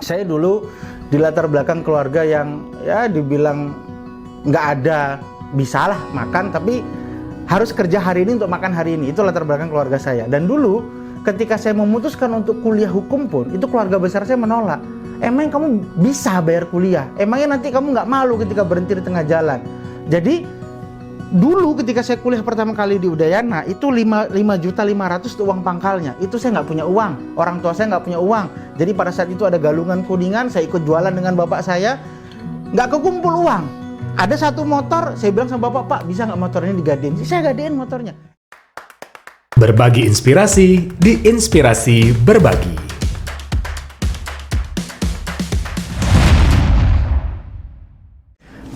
Saya dulu di latar belakang keluarga yang ya dibilang nggak ada, bisalah makan tapi harus kerja hari ini untuk makan hari ini. Itu latar belakang keluarga saya. Dan dulu ketika saya memutuskan untuk kuliah hukum pun, itu keluarga besar saya menolak. Emang kamu bisa bayar kuliah? Emangnya nanti kamu nggak malu ketika berhenti di tengah jalan? Jadi dulu ketika saya kuliah pertama kali di Udayana, itu 5.500.000 itu uang pangkalnya. Itu saya nggak punya uang, orang tua saya nggak punya uang. Jadi pada saat itu ada galungan kuningan, saya ikut jualan dengan bapak saya, nggak kekumpul uang. Ada satu motor, saya bilang sama bapak, "Pak, bisa nggak motornya digadein?" Saya gadein motornya. Berbagi inspirasi di Inspirasi Berbagi.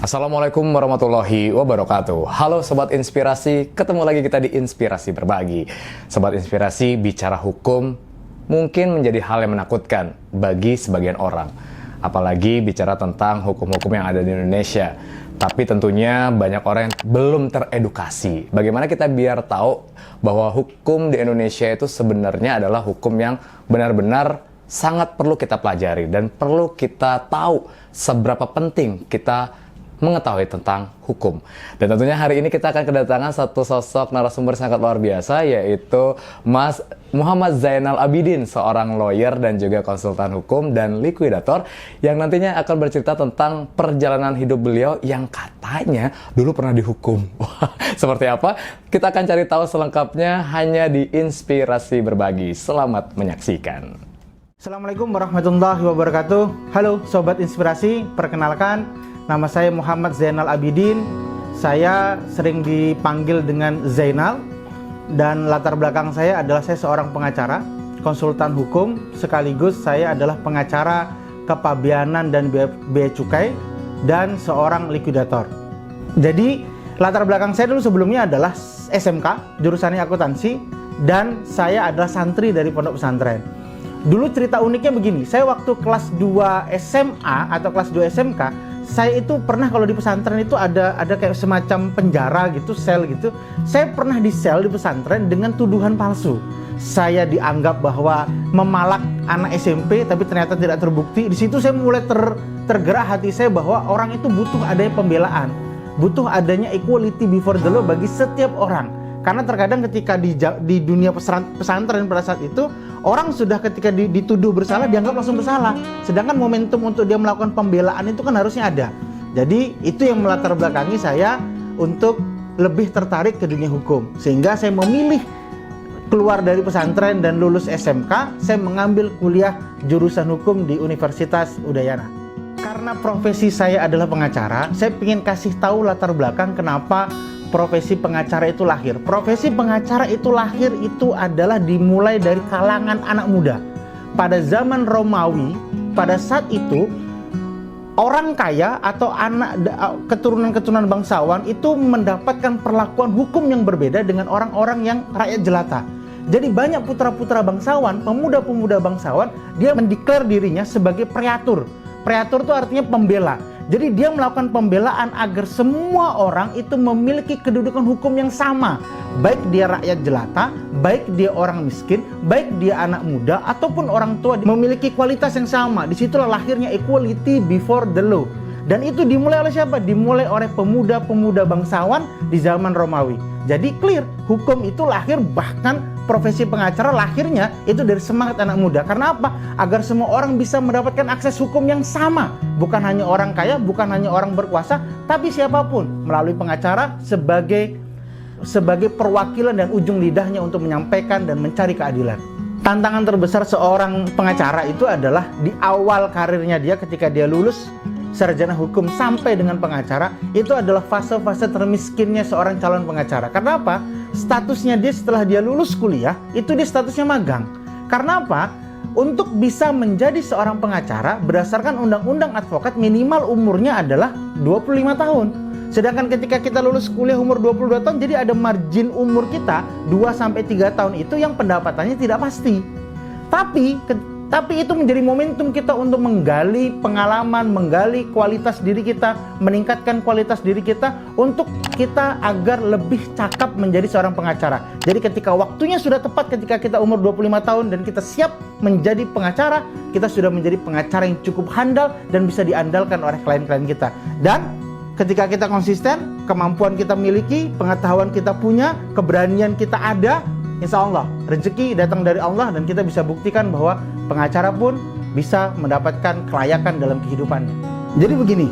Assalamualaikum warahmatullahi wabarakatuh. Halo Sobat Inspirasi, ketemu lagi kita di Inspirasi Berbagi. Sobat Inspirasi, bicara hukum mungkin menjadi hal yang menakutkan bagi sebagian orang. Apalagi bicara tentang hukum-hukum yang ada di Indonesia. Tapi tentunya banyak orang yang belum teredukasi. Bagaimana kita biar tahu bahwa hukum di Indonesia itu sebenarnya adalah hukum yang benar-benar sangat perlu kita pelajari. Dan perlu kita tahu seberapa penting kita mengetahui tentang hukum. Dan tentunya hari ini kita akan kedatangan satu sosok narasumber sangat luar biasa, yaitu Mas Muhammad Zainal Abidin, seorang lawyer dan juga konsultan hukum dan likuidator yang nantinya akan bercerita tentang perjalanan hidup beliau yang katanya dulu pernah dihukum. Seperti apa? Kita akan cari tahu selengkapnya hanya di Inspirasi Berbagi. Selamat menyaksikan. Assalamualaikum warahmatullahi wabarakatuh. Halo Sobat Inspirasi, perkenalkan, nama saya Muhammad Zainal Abidin. Saya sering dipanggil dengan Zainal. Dan latar belakang saya adalah saya seorang pengacara, konsultan hukum, sekaligus saya adalah pengacara kepabeanan dan bea cukai, dan seorang likuidator. Jadi latar belakang saya dulu sebelumnya adalah SMK, jurusannya akuntansi, dan saya adalah santri dari pondok pesantren. Dulu cerita uniknya begini, saya waktu kelas 2 SMA atau kelas 2 SMK, saya itu pernah, kalau di pesantren itu ada kayak semacam penjara gitu, sel gitu. Saya pernah di sel di pesantren dengan tuduhan palsu. Saya dianggap bahwa memalak anak SMP, tapi ternyata tidak terbukti. Di situ saya mulai tergerak hati saya bahwa orang itu butuh adanya pembelaan, butuh adanya equality before the law bagi setiap orang. Karena terkadang ketika di dunia pesantren pada saat itu, orang sudah ketika dituduh bersalah dianggap langsung bersalah. Sedangkan momentum untuk dia melakukan pembelaan itu kan harusnya ada. Jadi itu yang melatar belakangi saya untuk lebih tertarik ke dunia hukum. Sehingga saya memilih keluar dari pesantren dan lulus SMK, saya mengambil kuliah jurusan hukum di Universitas Udayana. Karena profesi saya adalah pengacara, saya ingin kasih tahu latar belakang kenapa profesi pengacara itu lahir. Profesi pengacara itu lahir itu adalah dimulai dari kalangan anak muda. Pada zaman Romawi, pada saat itu orang kaya atau anak keturunan-keturunan bangsawan itu mendapatkan perlakuan hukum yang berbeda dengan orang-orang yang rakyat jelata. Jadi banyak putra-putra bangsawan, pemuda-pemuda bangsawan, dia mendeklar dirinya sebagai preatur. Preatur itu artinya pembela. Jadi dia melakukan pembelaan agar semua orang itu memiliki kedudukan hukum yang sama. Baik dia rakyat jelata, baik dia orang miskin, baik dia anak muda, ataupun orang tua, memiliki kualitas yang sama. Disitulah lahirnya equality before the law. Dan itu dimulai oleh siapa? Dimulai oleh pemuda-pemuda bangsawan di zaman Romawi. Jadi clear, hukum itu lahir, bahkan profesi pengacara lahirnya itu dari semangat anak muda. Karena apa? Agar semua orang bisa mendapatkan akses hukum yang sama. Bukan hanya orang kaya, bukan hanya orang berkuasa, tapi siapapun melalui pengacara sebagai perwakilan dan ujung lidahnya untuk menyampaikan dan mencari keadilan. Tantangan terbesar seorang pengacara itu adalah di awal karirnya dia, ketika dia lulus sarjana hukum sampai dengan pengacara, itu adalah fase-fase termiskinnya seorang calon pengacara. Karena apa? Statusnya dia setelah dia lulus kuliah, itu dia statusnya magang. Karena apa? Untuk bisa menjadi seorang pengacara, berdasarkan undang-undang advokat, minimal umurnya adalah 25 tahun. Sedangkan ketika kita lulus kuliah umur 22 tahun, jadi ada margin umur kita 2-3 tahun itu yang pendapatannya tidak pasti. Tapi Tapi itu menjadi momentum kita untuk menggali pengalaman, menggali kualitas diri kita, meningkatkan kualitas diri kita untuk kita agar lebih cakap menjadi seorang pengacara. Jadi ketika waktunya sudah tepat, ketika kita umur 25 tahun dan kita siap menjadi pengacara, kita sudah menjadi pengacara yang cukup handal dan bisa diandalkan oleh klien-klien kita. Dan ketika kita konsisten, kemampuan kita miliki, pengetahuan kita punya, keberanian kita ada, insya Allah rezeki datang dari Allah dan kita bisa buktikan bahwa pengacara pun bisa mendapatkan kelayakan dalam kehidupannya. Jadi begini,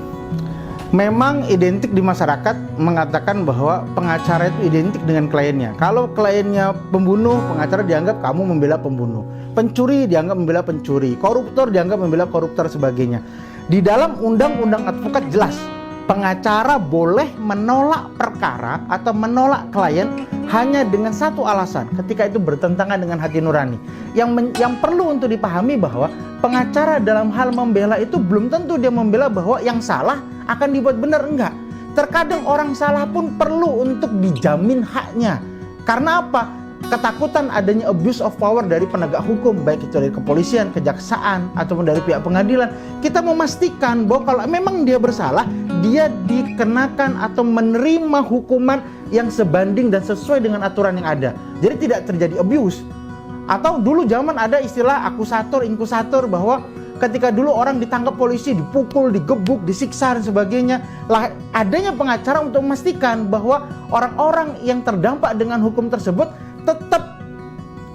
memang identik di masyarakat mengatakan bahwa pengacara itu identik dengan kliennya. Kalau kliennya pembunuh, pengacara dianggap kamu membela pembunuh. Pencuri dianggap membela pencuri. Koruptor dianggap membela koruptor sebagainya. Di dalam undang-undang advokat jelas, pengacara boleh menolak perkara atau menolak klien hanya dengan satu alasan, ketika itu bertentangan dengan hati nurani. Yang perlu untuk dipahami bahwa pengacara dalam hal membela itu belum tentu dia membela bahwa yang salah akan dibuat benar, enggak. Terkadang orang salah pun perlu untuk dijamin haknya. Karena apa? Ketakutan adanya abuse of power dari penegak hukum, baik itu dari kepolisian, kejaksaan, ataupun dari pihak pengadilan. Kita memastikan bahwa kalau memang dia bersalah, dia dikenakan atau menerima hukuman yang sebanding dan sesuai dengan aturan yang ada. Jadi tidak terjadi abuse. Atau dulu zaman ada istilah akusator, inkusator, bahwa ketika dulu orang ditangkap polisi, dipukul, digebuk, disiksa dan sebagainya, lah adanya pengacara untuk memastikan bahwa orang-orang yang terdampak dengan hukum tersebut tetap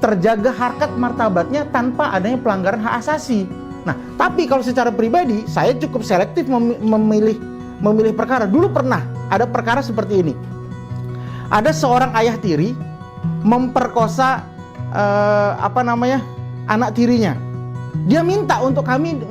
terjaga harkat martabatnya tanpa adanya pelanggaran hak asasi. Nah, tapi kalau secara pribadi saya cukup selektif memilih perkara. Dulu pernah ada perkara seperti ini. Ada seorang ayah tiri memperkosa anak tirinya. Dia minta untuk kami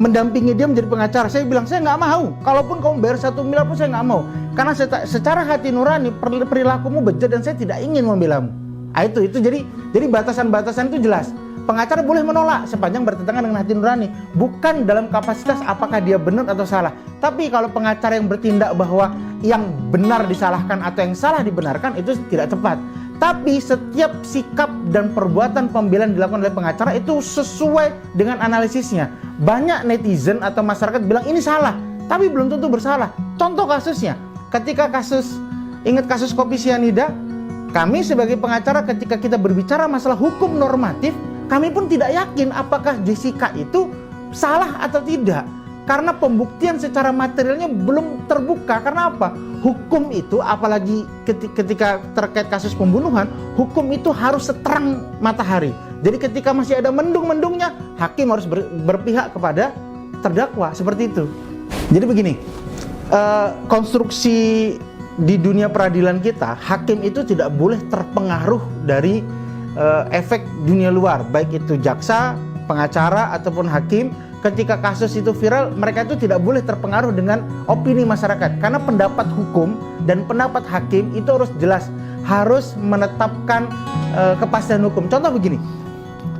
mendampingi dia menjadi pengacara. Saya bilang saya nggak mau. Kalaupun kamu bayar 1 miliar pun saya nggak mau. Karena secara hati nurani perilakumu bejat dan saya tidak ingin membelamu. Nah, itu jadi batasan-batasan itu jelas. Pengacara boleh menolak sepanjang bertentangan dengan hati nurani, bukan dalam kapasitas apakah dia benar atau salah. Tapi kalau pengacara yang bertindak bahwa yang benar disalahkan atau yang salah dibenarkan, itu tidak tepat. Tapi setiap sikap dan perbuatan pembelaan dilakukan oleh pengacara itu sesuai dengan analisisnya. Banyak netizen atau masyarakat bilang ini salah, tapi belum tentu bersalah. Contoh kasusnya, ketika ingat kasus kopi sianida, kami sebagai pengacara ketika kita berbicara masalah hukum normatif, kami pun tidak yakin apakah Jessica itu salah atau tidak. Karena pembuktian secara materialnya belum terbuka. Karena apa? Hukum itu, apalagi ketika terkait kasus pembunuhan, hukum itu harus seterang matahari. Jadi ketika masih ada mendung-mendungnya, hakim harus berpihak kepada terdakwa. Seperti itu. Jadi begini, konstruksi di dunia peradilan kita, hakim itu tidak boleh terpengaruh dari efek dunia luar, baik itu jaksa, pengacara, ataupun hakim. Ketika kasus itu viral, mereka itu tidak boleh terpengaruh dengan opini masyarakat. Karena pendapat hukum dan pendapat hakim itu harus jelas, harus menetapkan kepastian hukum. Contoh begini,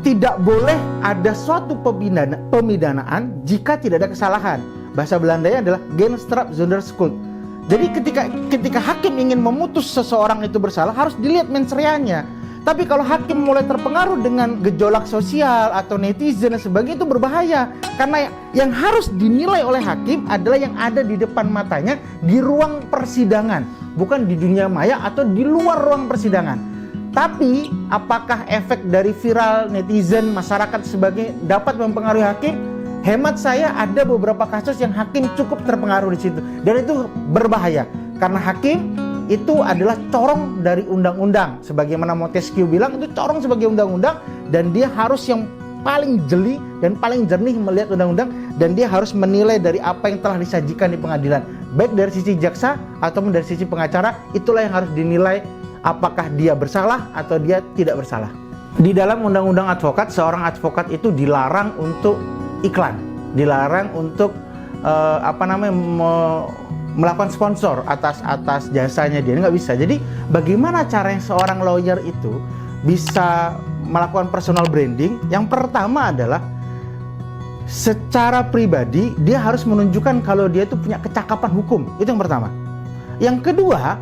tidak boleh ada suatu pemidanaan jika tidak ada kesalahan. Bahasa Belandanya adalah genstraf zonder schuld. Jadi ketika hakim ingin memutus seseorang itu bersalah, harus dilihat mensreanya. Tapi kalau hakim mulai terpengaruh dengan gejolak sosial atau netizen dan sebagainya, itu berbahaya. Karena yang harus dinilai oleh hakim adalah yang ada di depan matanya di ruang persidangan, bukan di dunia maya atau di luar ruang persidangan. Tapi apakah efek dari viral netizen, masyarakat sebagai dapat mempengaruhi hakim? Hemat saya ada beberapa kasus yang hakim cukup terpengaruh di situ, dan itu berbahaya karena hakim itu adalah corong dari undang-undang. Sebagaimana Montesquieu bilang, itu corong sebagai undang-undang, dan dia harus yang paling jeli dan paling jernih melihat undang-undang, dan dia harus menilai dari apa yang telah disajikan di pengadilan, baik dari sisi jaksa ataupun dari sisi pengacara. Itulah yang harus dinilai apakah dia bersalah atau dia tidak bersalah. Di dalam undang-undang advokat, seorang advokat itu dilarang untuk iklan, dilarang untuk melakukan sponsor atas jasanya dia, nggak bisa. Jadi bagaimana caranya seorang lawyer itu bisa melakukan personal branding? Yang pertama adalah secara pribadi dia harus menunjukkan kalau dia itu punya kecakapan hukum. Itu yang pertama. Yang kedua,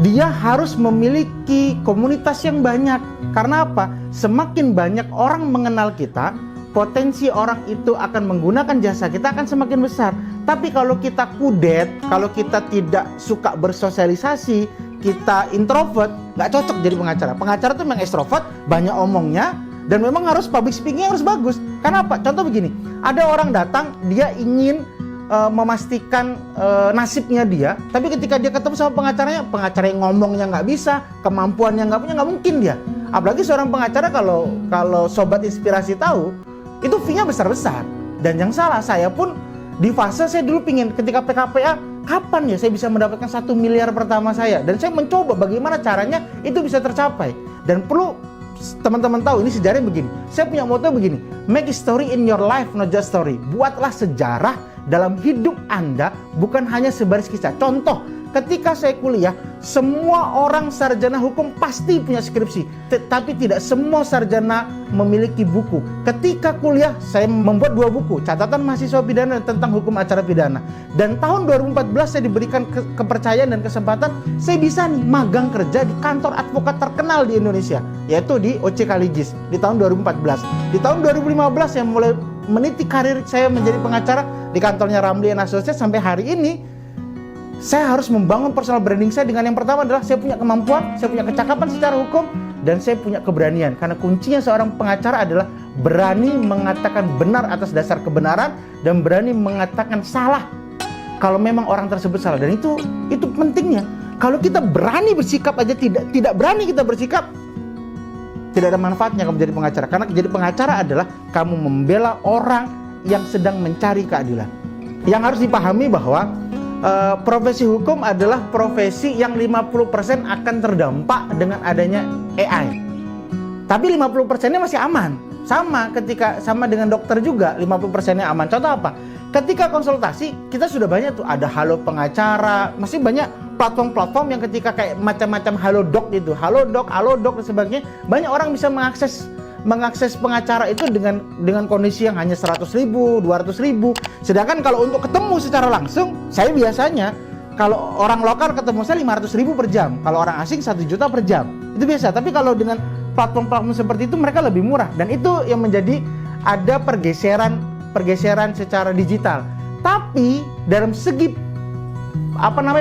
dia harus memiliki komunitas yang banyak. Karena apa? Semakin banyak orang mengenal kita, potensi orang itu akan menggunakan jasa kita akan semakin besar. Tapi kalau kita kudet, kalau kita tidak suka bersosialisasi, kita introvert, nggak cocok jadi pengacara. Pengacara itu memang ekstrovert, banyak omongnya, dan memang harus public speaking harus bagus. Karena apa? Contoh begini, ada orang datang, dia ingin memastikan nasibnya dia, tapi ketika dia ketemu sama pengacara yang ngomongnya nggak bisa, kemampuannya nggak punya, nggak mungkin dia. Apalagi seorang pengacara, kalau sobat inspirasi tahu, itu fee-nya besar-besar. Dan yang salah, saya pun di fase saya dulu pingin ketika PKPA, kapan ya saya bisa mendapatkan 1 miliar pertama saya, dan saya mencoba bagaimana caranya itu bisa tercapai. Dan perlu teman-teman tahu, ini sejarahnya begini, saya punya moto begini, make a story in your life, not just story. Buatlah sejarah dalam hidup Anda, bukan hanya sebaris kisah. Contoh, ketika saya kuliah, semua orang sarjana hukum pasti punya skripsi, tapi tidak semua sarjana memiliki buku. Ketika kuliah, saya membuat 2 buku, catatan mahasiswa pidana tentang hukum acara pidana. Dan tahun 2014 saya diberikan kepercayaan dan kesempatan, saya bisa nih magang kerja di kantor advokat terkenal di Indonesia, yaitu di OC Kaligis di tahun 2014. Di tahun 2015 saya mulai meniti karir saya menjadi pengacara di kantornya Ramli & Associates. Sampai hari ini saya harus membangun personal branding saya dengan yang pertama adalah saya punya kemampuan, saya punya kecakapan secara hukum, dan saya punya keberanian. Karena kuncinya seorang pengacara adalah berani mengatakan benar atas dasar kebenaran dan berani mengatakan salah kalau memang orang tersebut salah. Dan itu pentingnya. Kalau kita berani bersikap aja tidak berani kita bersikap, tidak ada manfaatnya kamu jadi pengacara. Karena jadi pengacara adalah kamu membela orang yang sedang mencari keadilan. Yang harus dipahami bahwa profesi hukum adalah profesi yang 50% akan terdampak dengan adanya AI. Tapi 50%-nya masih aman. Sama dengan dokter juga, 50%-nya aman. Contoh apa? Ketika konsultasi, kita sudah banyak tuh, ada Halo Pengacara, masih banyak platform-platform yang ketika kayak macam-macam Halodoc itu, Halodoc, Alodoc dan sebagainya, banyak orang bisa mengakses pengacara itu dengan kondisi yang hanya 100.000, 200.000. Sedangkan kalau untuk ketemu secara langsung, saya biasanya kalau orang lokal ketemu saya 500.000 per jam, kalau orang asing 1 juta per jam. Itu biasa. Tapi kalau dengan platform-platform seperti itu mereka lebih murah, dan itu yang menjadi ada pergeseran secara digital. Tapi dalam segi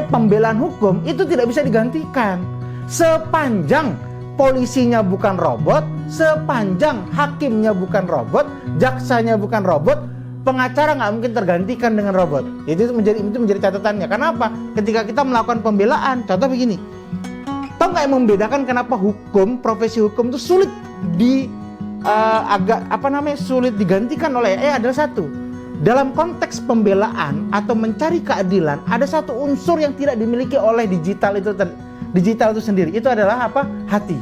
pembelaan hukum itu tidak bisa digantikan. Sepanjang polisinya bukan robot, sepanjang hakimnya bukan robot, jaksanya bukan robot, pengacara nggak mungkin tergantikan dengan robot. Itu menjadi catatannya. Kenapa? Ketika kita melakukan pembelaan, contoh begini, tahu nggak yang membedakan kenapa profesi hukum itu sulit sulit digantikan oleh AI adalah satu. Dalam konteks pembelaan atau mencari keadilan, ada satu unsur yang tidak dimiliki oleh digital itu sendiri. Itu adalah apa? Hati.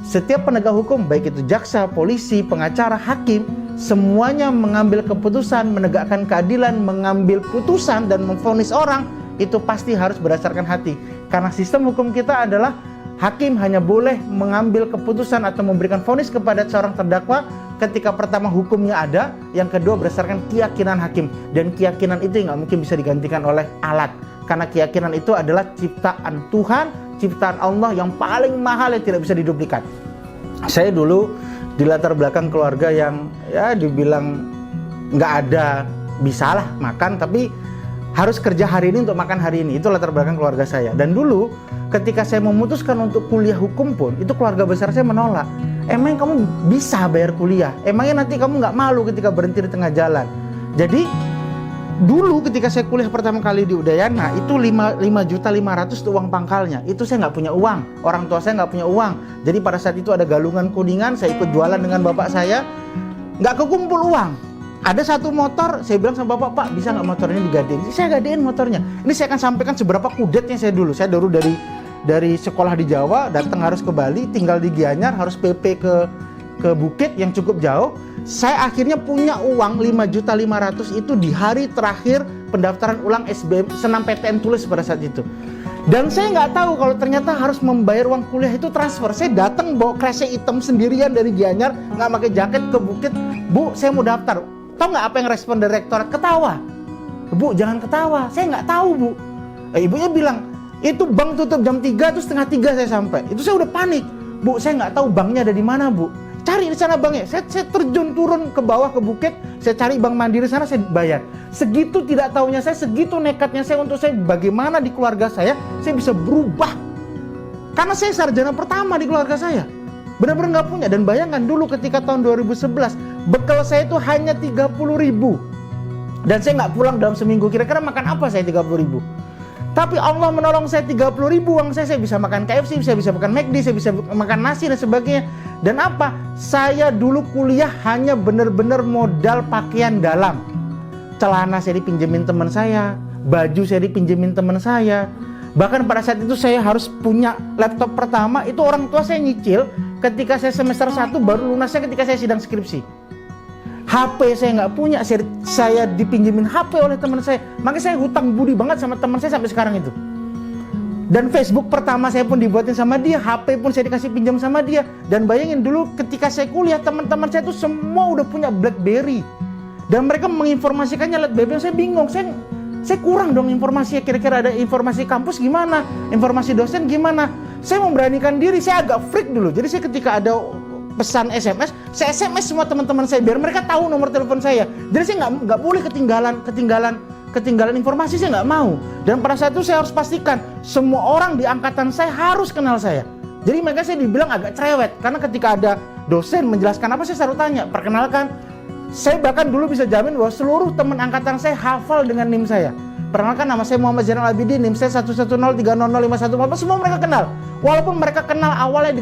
Setiap penegak hukum, baik itu jaksa, polisi, pengacara, hakim, semuanya mengambil keputusan, menegakkan keadilan, mengambil putusan dan memvonis orang, itu pasti harus berdasarkan hati. Karena sistem hukum kita adalah hakim hanya boleh mengambil keputusan atau memberikan vonis kepada seorang terdakwa ketika pertama hukumnya ada, yang kedua berdasarkan keyakinan hakim. Dan keyakinan itu nggak mungkin bisa digantikan oleh alat. Karena keyakinan itu adalah ciptaan Tuhan, ciptaan Allah yang paling mahal yang tidak bisa diduplikat. Saya dulu di latar belakang keluarga yang ya dibilang nggak ada, bisalah makan, tapi harus kerja hari ini untuk makan hari ini. Itu latar belakang keluarga saya. Dan dulu ketika saya memutuskan untuk kuliah hukum pun, itu keluarga besar saya menolak. Emang kamu bisa bayar kuliah? Emangnya nanti kamu nggak malu ketika berhenti di tengah jalan? Jadi dulu ketika saya kuliah pertama kali di Udayana, itu 5.500.000 itu uang pangkalnya. Itu saya nggak punya uang, orang tua saya nggak punya uang. Jadi pada saat itu ada galungan kuningan, saya ikut jualan dengan bapak saya, nggak kekumpul uang. Ada satu motor, saya bilang sama bapak, Pak bisa nggak motor ini digadein? Saya gadein motornya. Ini saya akan sampaikan seberapa kudetnya saya dulu. Saya dulu dari sekolah di Jawa, datang harus ke Bali, tinggal di Gianyar, harus PP ke Bukit yang cukup jauh. Saya akhirnya punya uang 5.500.000 itu di hari terakhir pendaftaran ulang SBM senam PTN tulis pada saat itu. Dan saya nggak tahu kalau ternyata harus membayar uang kuliah itu transfer. Saya datang bawa kresek hitam sendirian dari Gianyar, nggak pakai jaket, ke Bukit. Bu, saya mau daftar. Tahu nggak apa yang respon direktorat? Ketawa. Bu, jangan ketawa. Saya nggak tahu, Bu. Ibunya bilang, Itu bank tutup jam 3, terus setengah 3 saya sampai. Itu saya udah panik. Bu, saya nggak tahu banknya ada di mana, Bu. Cari di sana banknya. Saya terjun turun ke bawah ke bukit, saya cari bank Mandiri sana, saya bayar. Segitu tidak tahunya saya, segitu nekatnya saya untuk saya bagaimana di keluarga saya bisa berubah. Karena saya sarjana pertama di keluarga saya. Benar-benar nggak punya. Dan bayangkan dulu ketika tahun 2011, bekal saya itu hanya 30.000. Dan saya nggak pulang dalam seminggu. Kira-kira makan apa saya 30.000? Tapi Allah menolong saya 30.000 uang saya bisa makan KFC, saya bisa makan McD, saya bisa makan nasi dan sebagainya. Dan apa? Saya dulu kuliah hanya benar-benar modal pakaian dalam. Celana saya dipinjemin teman saya, baju saya dipinjemin teman saya. Bahkan pada saat itu saya harus punya laptop pertama, itu orang tua saya nyicil ketika saya semester 1, baru lunasnya ketika saya sidang skripsi. HP saya nggak punya, saya dipinjemin HP oleh teman saya. Makanya saya hutang budi banget sama teman saya sampai sekarang itu. Dan Facebook pertama saya pun dibuatin sama dia, HP pun saya dikasih pinjam sama dia. Dan bayangin dulu ketika saya kuliah, teman-teman saya itu semua udah punya BlackBerry. Dan mereka menginformasikannya lewat BBM. Saya bingung, saya kurang dong informasinya. Kira-kira ada informasi kampus gimana, informasi dosen gimana. Saya memberanikan diri, saya agak freak dulu. Jadi saya ketika ada pesan SMS, saya SMS semua teman-teman saya biar mereka tahu nomor telepon saya. Jadi saya nggak boleh ketinggalan informasi, saya nggak mau. Dan pada saat itu saya harus pastikan semua orang di angkatan saya harus kenal saya. Jadi makanya saya dibilang agak cerewet, karena ketika ada dosen menjelaskan apa, saya selalu tanya, perkenalkan. Saya bahkan dulu bisa jamin bahwa seluruh teman angkatan saya hafal dengan NIM saya. Perkenalkan, nama saya Muhammad Zainal Abidin, NIM saya 11030030051, semua mereka kenal. Walaupun mereka kenal awalnya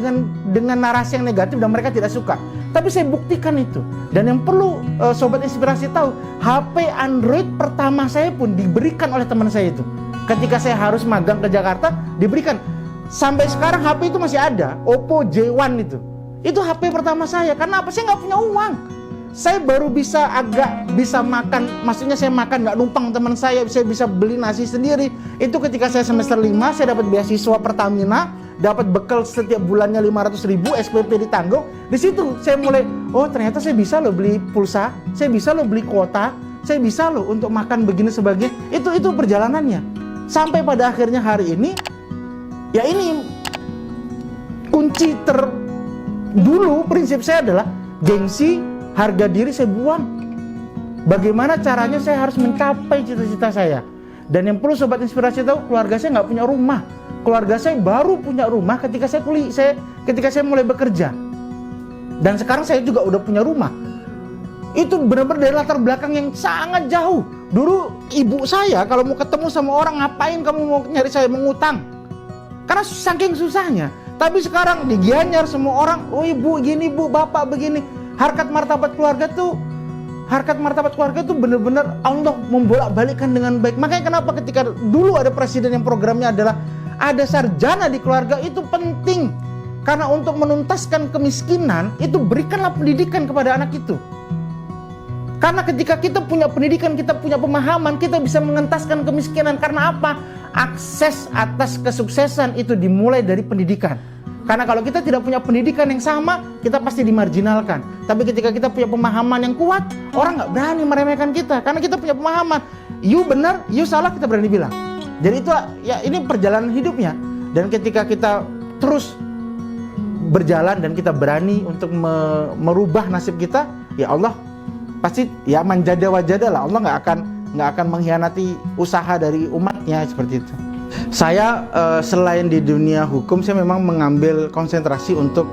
dengan narasi yang negatif dan mereka tidak suka. Tapi saya buktikan itu. Dan yang perlu Sobat Inspirasi tahu, HP Android pertama saya pun diberikan oleh teman saya itu. Ketika saya harus magang ke Jakarta, diberikan. Sampai sekarang HP itu masih ada, Oppo J1 itu. Itu HP pertama saya. Karena apa? Saya nggak punya uang. Saya baru bisa makan, maksudnya saya makan nggak numpang teman saya bisa beli nasi sendiri. Itu ketika saya semester 5, saya dapat beasiswa Pertamina, dapat bekal setiap bulannya 500.000, SPP ditanggung. Di situ saya mulai, oh ternyata saya bisa loh beli pulsa, saya bisa loh beli kuota, saya bisa loh untuk makan begini sebagainya. Itu perjalanannya. Sampai pada akhirnya hari ini, ya ini kunci dulu prinsip saya adalah gengsi, harga diri saya buang. Bagaimana caranya saya harus mencapai cita-cita saya. Dan yang perlu Sobat Inspirasi tahu, keluarga saya nggak punya rumah. Keluarga saya baru punya rumah ketika ketika saya mulai bekerja. Dan sekarang saya juga udah punya rumah. Itu benar-benar dari latar belakang yang sangat jauh. Dulu ibu saya kalau mau ketemu sama orang, ngapain kamu mau nyari saya, mengutang. Karena saking susahnya. Tapi sekarang di Gianyar semua orang, oh ibu gini, bu, bapak begini. Harkat martabat keluarga tuh benar-benar Allah membolak-balikkan dengan baik. Makanya kenapa ketika dulu ada presiden yang programnya adalah ada sarjana di keluarga, itu penting. Karena untuk menuntaskan kemiskinan, itu berikanlah pendidikan kepada anak itu. Karena ketika kita punya pendidikan, kita punya pemahaman, kita bisa mengentaskan kemiskinan. Karena apa? Akses atas kesuksesan itu dimulai dari pendidikan. Karena kalau kita tidak punya pendidikan yang sama, kita pasti dimarginalkan. Tapi ketika kita punya pemahaman yang kuat, orang nggak berani meremehkan kita. Karena kita punya pemahaman, you benar, you salah, kita berani bilang. Jadi itu ya, ini perjalanan hidupnya. Dan ketika kita terus berjalan dan kita berani untuk merubah nasib kita, ya Allah pasti ya manjada wajada lah. Allah nggak akan mengkhianati usaha dari umatnya seperti itu. Saya selain di dunia hukum, saya memang mengambil konsentrasi untuk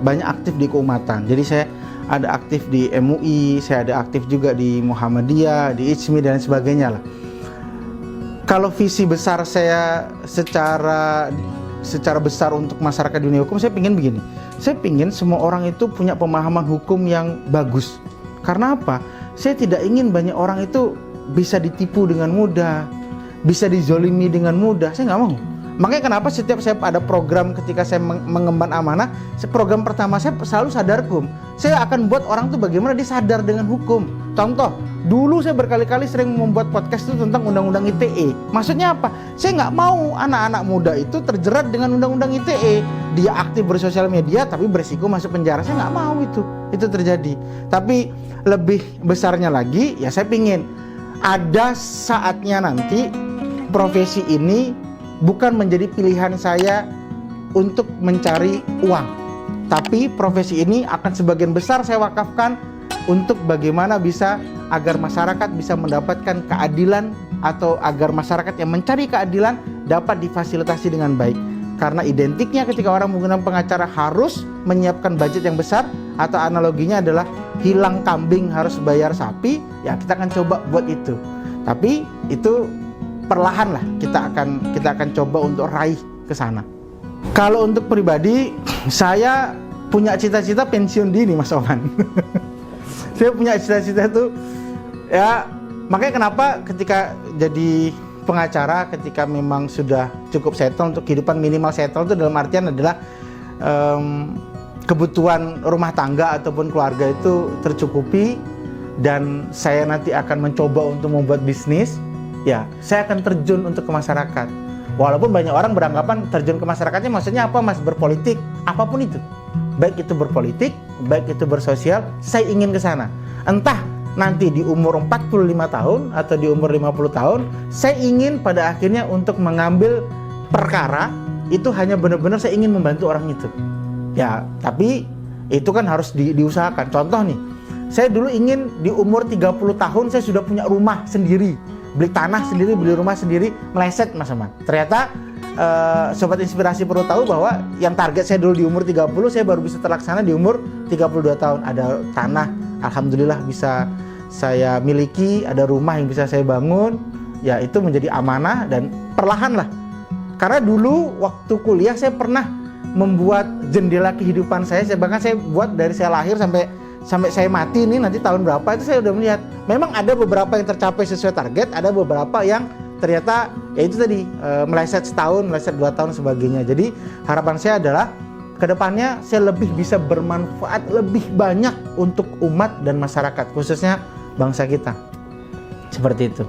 banyak aktif di keumatan. Jadi saya ada aktif di MUI, saya ada aktif juga di Muhammadiyah, di ICMI dan sebagainya lah. Kalau visi besar saya secara besar untuk masyarakat dunia hukum, saya pingin begini. Saya pingin semua orang itu punya pemahaman hukum yang bagus. Karena apa? Saya tidak ingin banyak orang itu bisa ditipu dengan mudah, bisa dizolimi dengan mudah. Saya nggak mau. Makanya kenapa setiap saya ada program ketika saya mengemban amanah, program pertama saya selalu sadar hukum. Saya akan buat orang tuh bagaimana dia sadar dengan hukum. Contoh, dulu saya berkali-kali sering membuat podcast itu tentang undang-undang ITE. Maksudnya apa? Saya nggak mau anak-anak muda itu terjerat dengan undang-undang ITE. Dia aktif bersosial media tapi berisiko masuk penjara. Saya nggak mau itu terjadi. Tapi lebih besarnya lagi, ya saya pingin ada saatnya nanti profesi ini bukan menjadi pilihan saya untuk mencari uang. Tapi profesi ini akan sebagian besar saya wakafkan untuk bagaimana bisa agar masyarakat bisa mendapatkan keadilan, atau agar masyarakat yang mencari keadilan dapat difasilitasi dengan baik. Karena identiknya ketika orang menggunakan pengacara harus menyiapkan budget yang besar, atau analoginya adalah hilang kambing harus bayar sapi, ya kita akan coba buat itu. Tapi itu perlahan lah kita akan coba untuk raih ke sana. Kalau untuk pribadi, saya punya cita-cita pensiun dini, Mas Oman. Saya punya cita-cita itu, ya makanya kenapa ketika jadi pengacara, ketika memang sudah cukup settle untuk kehidupan, minimal settle itu dalam artian adalah kebutuhan rumah tangga ataupun keluarga itu tercukupi, dan saya nanti akan mencoba untuk membuat bisnis, ya saya akan terjun untuk ke masyarakat. Walaupun banyak orang beranggapan terjun ke masyarakatnya maksudnya apa, Mas? Berpolitik, apapun itu. Baik itu berpolitik, baik itu bersosial, saya ingin ke sana. Entah nanti di umur 45 tahun atau di umur 50 tahun, saya ingin pada akhirnya untuk mengambil perkara itu hanya benar-benar saya ingin membantu orang itu. Ya, tapi itu kan harus diusahakan. Contoh nih, saya dulu ingin di umur 30 tahun saya sudah punya rumah sendiri, beli tanah sendiri, beli rumah sendiri, meleset Mas Aman. Ternyata Sobat Inspirasi perlu tahu bahwa yang target saya dulu di umur 30, saya baru bisa terlaksana di umur 32 tahun. Ada tanah, alhamdulillah bisa saya miliki, ada rumah yang bisa saya bangun. Ya itu menjadi amanah dan perlahan lah. Karena dulu waktu kuliah saya pernah membuat jendela kehidupan saya. Bahkan saya buat dari saya lahir sampai saya mati ini nanti tahun berapa, itu saya udah melihat. Memang ada beberapa yang tercapai sesuai target, ada beberapa yang ternyata ya itu tadi meleset setahun, meleset 2 tahun sebagainya. Jadi harapan saya adalah kedepannya saya lebih bisa bermanfaat lebih banyak untuk umat dan masyarakat, khususnya bangsa kita. Seperti itu.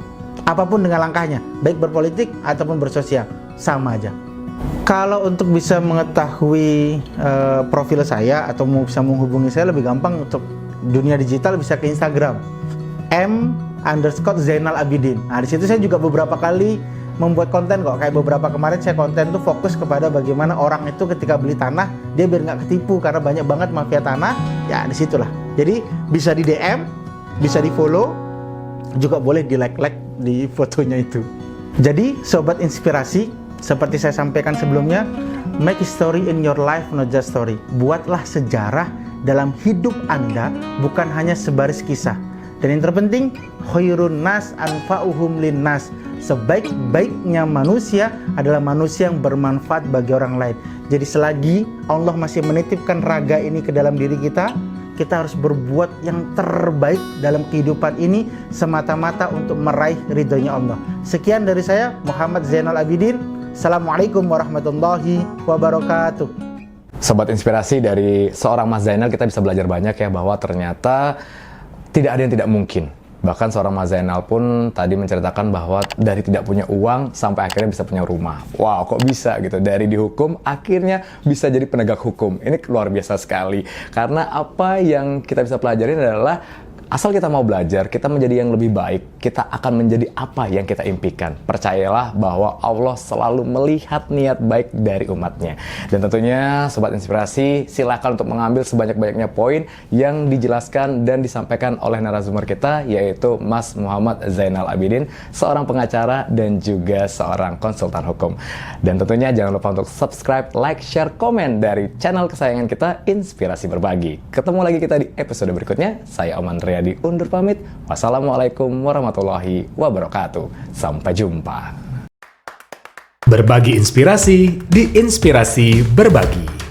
Apapun dengan langkahnya, baik berpolitik ataupun bersosial, sama aja. Kalau untuk bisa mengetahui profil saya atau bisa menghubungi saya lebih gampang untuk dunia digital, bisa ke Instagram _Zainal Abidin. Nah, di situ saya juga beberapa kali membuat konten kok. Kayak beberapa kemarin saya konten tuh fokus kepada bagaimana orang itu ketika beli tanah dia biar nggak ketipu, karena banyak banget mafia tanah. Ya disitulah. Jadi bisa di DM, bisa di follow, juga boleh di like di fotonya itu. Jadi Sobat Inspirasi, seperti saya sampaikan sebelumnya, make history in your life, not just story. Buatlah sejarah dalam hidup Anda, bukan hanya sebaris kisah. Dan yang terpenting, khairun nas anfa'uhum linnas. Sebaik-baiknya manusia adalah manusia yang bermanfaat bagi orang lain. Jadi selagi Allah masih menitipkan raga ini ke dalam diri kita, kita harus berbuat yang terbaik dalam kehidupan ini semata-mata untuk meraih ridhonya Allah. Sekian dari saya, Muhammad Zainal Abidin. Assalamualaikum warahmatullahi wabarakatuh. Sobat Inspirasi, dari seorang Mas Zainal kita bisa belajar banyak ya, bahwa ternyata tidak ada yang tidak mungkin. Bahkan seorang Mas Zainal pun tadi menceritakan bahwa dari tidak punya uang sampai akhirnya bisa punya rumah. Wow, kok bisa gitu? Dari dihukum akhirnya bisa jadi penegak hukum. Ini luar biasa sekali. Karena apa yang kita bisa pelajari adalah asal kita mau belajar, kita menjadi yang lebih baik, kita akan menjadi apa yang kita impikan. Percayalah bahwa Allah selalu melihat niat baik dari umatnya. Dan tentunya Sobat Inspirasi, silakan untuk mengambil sebanyak-banyaknya poin yang dijelaskan dan disampaikan oleh narasumber kita, yaitu Mas Muhammad Zainal Abidin, seorang pengacara dan juga seorang konsultan hukum. Dan tentunya jangan lupa untuk subscribe, like, share, komen dari channel kesayangan kita, Inspirasi Berbagi. Ketemu lagi kita di episode berikutnya. Saya Oman Riyadi undur pamit. Wassalamualaikum warahmatullahi wabarakatuh. Sampai jumpa. Berbagi inspirasi di Inspirasi Berbagi.